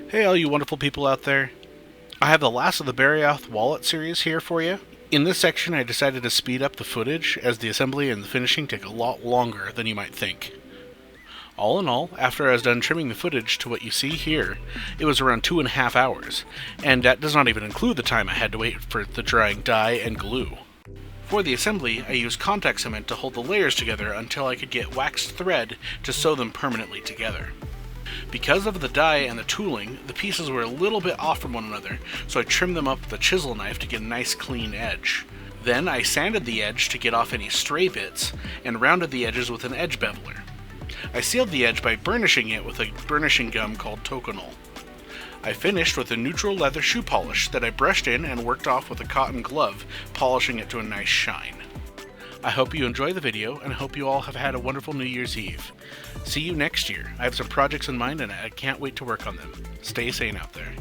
Hey all you wonderful people out there. I have the last of the Barioth Wallet series here for you. In this section I decided to speed up the footage as the assembly and the finishing take a lot longer than you might think. All in all, after I was done trimming the footage to what you see here, it was around 2.5 hours, and that does not even include the time I had to wait for the drying dye and glue. For the assembly, I used contact cement to hold the layers together until I could get waxed thread to sew them permanently together. Because of the dye and the tooling, the pieces were a little bit off from one another, so I trimmed them up with a chisel knife to get a nice clean edge. Then I sanded the edge to get off any stray bits, and rounded the edges with an edge beveler. I sealed the edge by burnishing it with a burnishing gum called Tokonol. I finished with a neutral leather shoe polish that I brushed in and worked off with a cotton glove, polishing it to a nice shine. I hope you enjoy the video, and I hope you all have had a wonderful New Year's Eve. See you next year. I have some projects in mind and I can't wait to work on them. Stay sane out there.